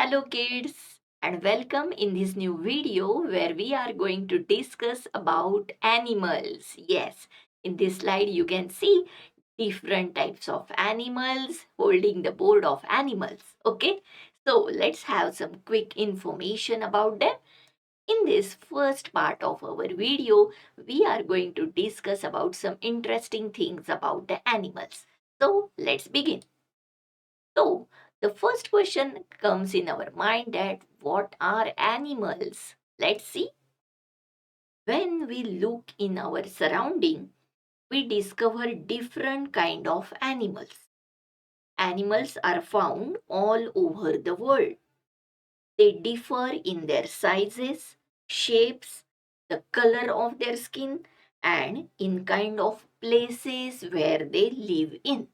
Hello kids and welcome in this new video where we are going to discuss about animals. Yes, in this slide you can see different types of animals holding the board of animals. Okay, so let's have some quick information about them. In this first part of our video, we are going to discuss about some interesting things about the animals. So let's begin. So, the first question comes in our mind that what are animals? Let's see. When we look in our surrounding, we discover different kind of animals. Animals are found all over the world. They differ in their sizes, shapes, the color of their skin, and in kind of places where they live in.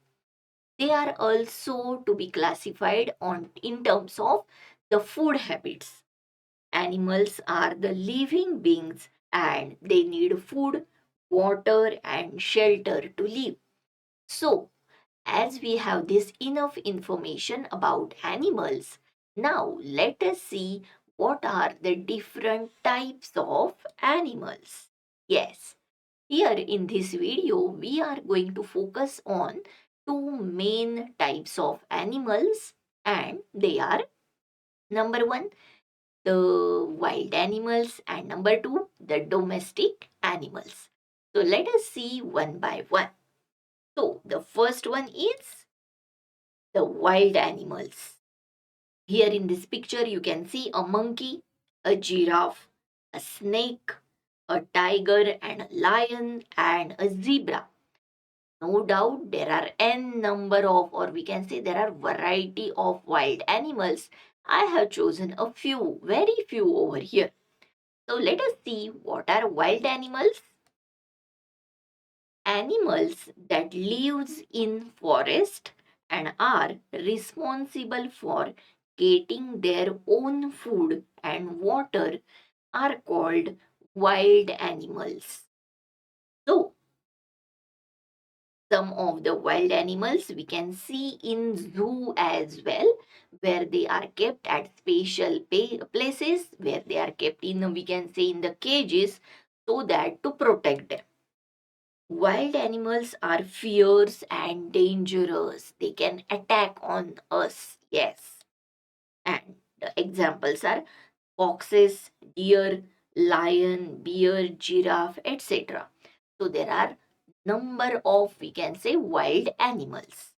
They are also to be classified on in terms of the food habits. Animals are the living beings and they need food, water and shelter to live. So, as we have this enough information about animals, now let us see what are the different types of animals. Yes, here in this video, we are going to focus on two main types of animals, and they are number one, the wild animals, and number two, the domestic animals. So let us see one by one. So the first one is the wild animals. Here in this picture, you can see a monkey, a giraffe, a snake, a tiger, and a lion, and a zebra. No doubt there are n number of, or we can say there are variety of wild animals. I have chosen a few, very few over here. So let us see what are wild animals. Animals that lives in forest and are responsible for getting their own food and water are called wild animals. So some of the wild animals we can see in zoo as well, where they are kept at special places where they are kept in, we can say, in the cages, so that to protect them. Wild animals are fierce and dangerous. They can attack on us. Yes. And the examples are foxes, deer, lion, bear, giraffe, etc. So there are number of, we can say, wild animals.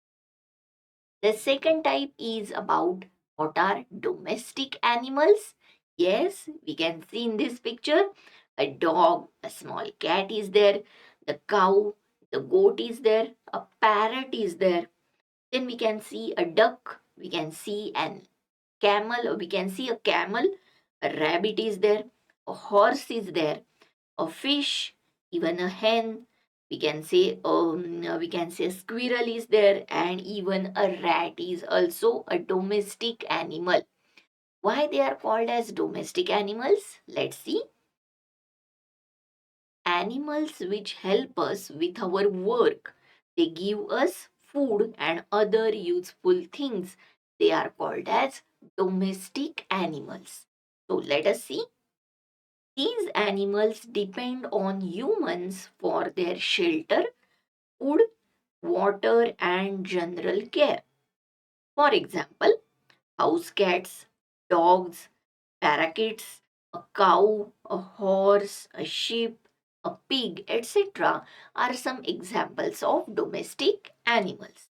The second type is about what are domestic animals. Yes, we can see in this picture a dog, a small cat is there, the cow, the goat is there, a parrot is there. Then we can see a duck, we can see an camel, or we can see a camel, a rabbit is there, a horse is there, a fish, even a hen. We can say a squirrel is there, and even a rat is also a domestic animal. Why they are called as domestic animals? Let's see. Animals which help us with our work. They give us food and other useful things. They are called as domestic animals. So let us see. These animals depend on humans for their shelter, food, water, and general care. For example, house cats, dogs, parakeets, a cow, a horse, a sheep, a pig, etc. are some examples of domestic animals.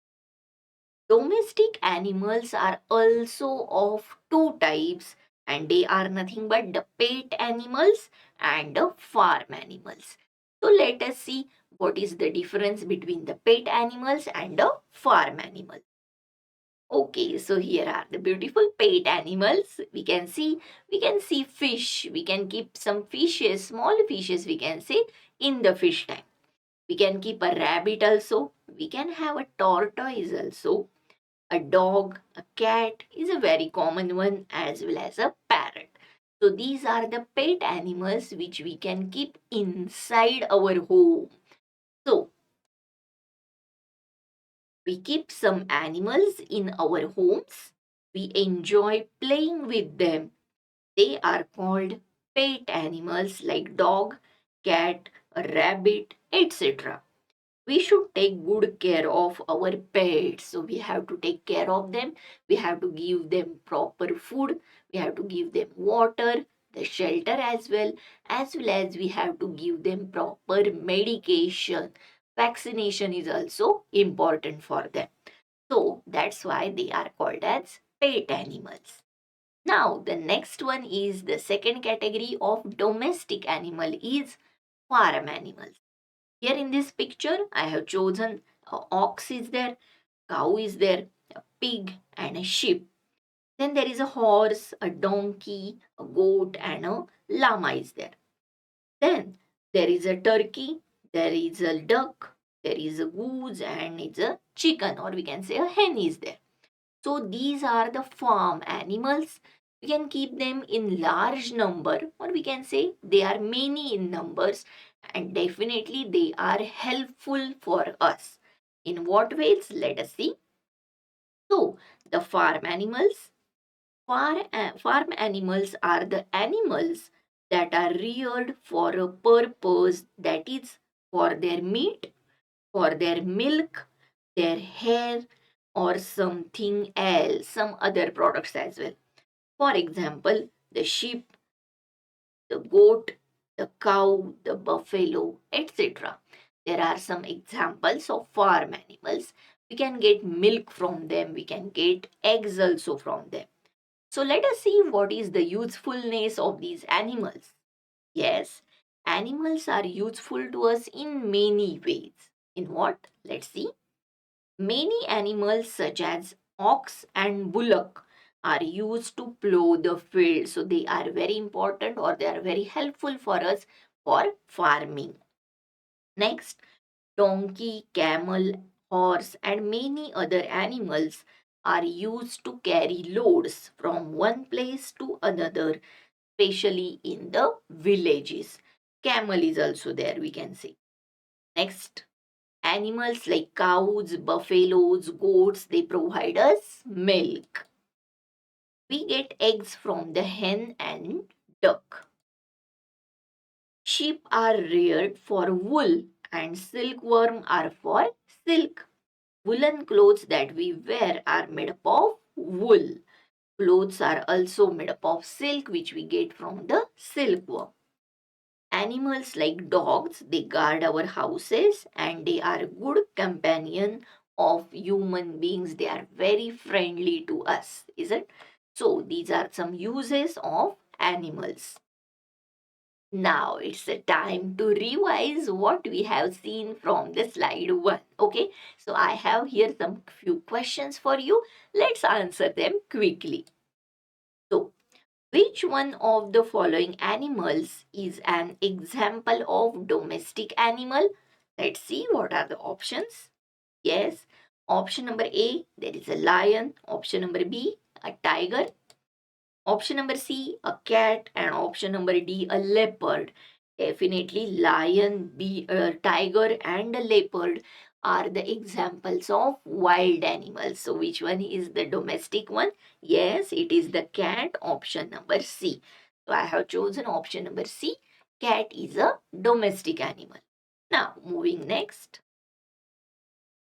Domestic animals are also of two types, and they are nothing but the pet animals and the farm animals. So let us see what is the difference between the pet animals and the farm animals. Okay, so here are the beautiful pet animals. We can see fish. We can keep some fishes, small fishes we can say, in the fish tank. We can keep a rabbit also. We can have a tortoise also. A dog, a cat is a very common one, as well as a parrot. So these are the pet animals which we can keep inside our home. So we keep some animals in our homes. We enjoy playing with them. They are called pet animals like dog, cat, rabbit, etc. We should take good care of our pets. So we have to take care of them. We have to give them proper food. We have to give them water, the shelter as well as we have to give them proper medication. Vaccination is also important for them. So that's why they are called as pet animals. Now the next one is the second category of domestic animal is farm animals. Here in this picture, I have chosen a ox is there, cow is there, a pig and a sheep. Then there is a horse, a donkey, a goat and a llama is there. Then there is a turkey, there is a duck, there is a goose and it's a chicken or we can say a hen is there. So these are the farm animals. We can keep them in large number or we can say they are many in numbers and definitely they are helpful for us. In what ways? Let us see. So the farm animals are the animals that are reared for a purpose, that is for their meat, for their milk, their hair, or something else, some other products as well. For example, the sheep, the goat, the cow, the buffalo, etc. There are some examples of farm animals. We can get milk from them, we can get eggs also from them. So let us see what is the usefulness of these animals. Yes, animals are useful to us in many ways. In what? Let's see. Many animals, such as ox and bullock, are used to plow the field. So, they are very important or they are very helpful for us for farming. Next, donkey, camel, horse, and many other animals are used to carry loads from one place to another, especially in the villages. Camel is also there, we can say. Next, animals like cows, buffaloes, goats, they provide us milk. We get eggs from the hen and duck. Sheep are reared for wool and silkworm are for silk. Woolen clothes that we wear are made up of wool. Clothes are also made up of silk which we get from the silkworm. Animals like dogs, they guard our houses and they are a good companion of human beings. They are very friendly to us, is it? So these are some uses of animals. Now it's the time to revise what we have seen from the slide 1. Okay, so I have here some few questions for you. Let's answer them quickly. So, which one of the following animals is an example of domestic animal? Let's see what are the options. Yes, option number A, there is a lion. Option number B, a tiger. Option number C, a cat. And option number D, a leopard. Definitely, lion, tiger, and a leopard are the examples of wild animals. So, which one is the domestic one? Yes, it is the cat, option number C. So, I have chosen option number C. Cat is a domestic animal. Now, moving next.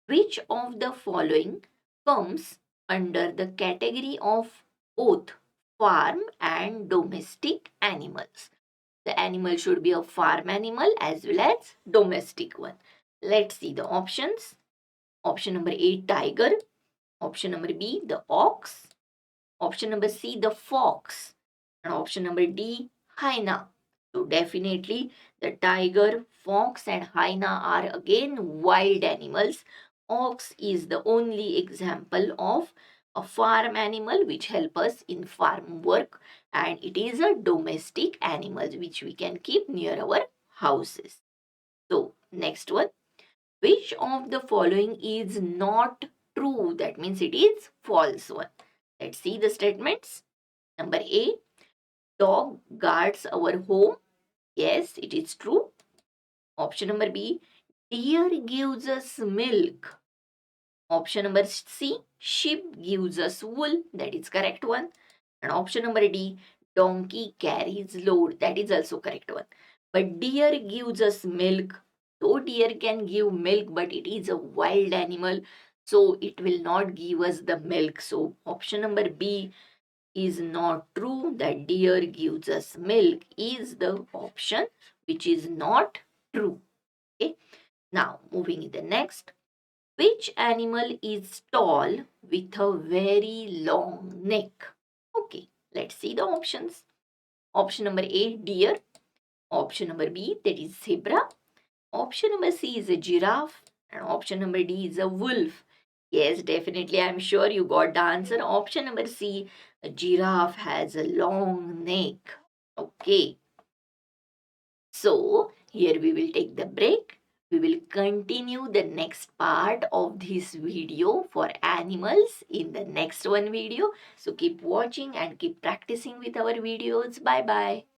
Which of the following comes under the category of both farm and domestic animals? The animal should be a farm animal as well as domestic one. Let's see the options. Option number A, tiger. Option number B, the ox. Option number C, the fox. And option number D, hyena. So definitely the tiger, fox and hyena are again wild animals. Ox is the only example of a farm animal which help us in farm work and it is a domestic animal which we can keep near our houses. So next one, which of the following is not true? That means it is false one. Let's see the statements. Number A, dog guards our home. Yes, it is true. Option number B, deer gives us milk. Option number C, sheep gives us wool. That is correct one. And option number D, donkey carries load. That is also correct one. But deer gives us milk. So deer can give milk, but it is a wild animal. So it will not give us the milk. So option number B is not true. That deer gives us milk is the option which is not true. Okay. Now moving in the next. Which animal is tall with a very long neck? Okay, let's see the options. Option number A, deer. Option number B, that is zebra. Option number C is a giraffe. And option number D is a wolf. Yes, definitely. I'm sure you got the answer. Option number C, a giraffe has a long neck. Okay. So, here we will take the break. We will continue the next part of this video for animals in the next one video. So, keep watching and keep practicing with our videos. Bye bye.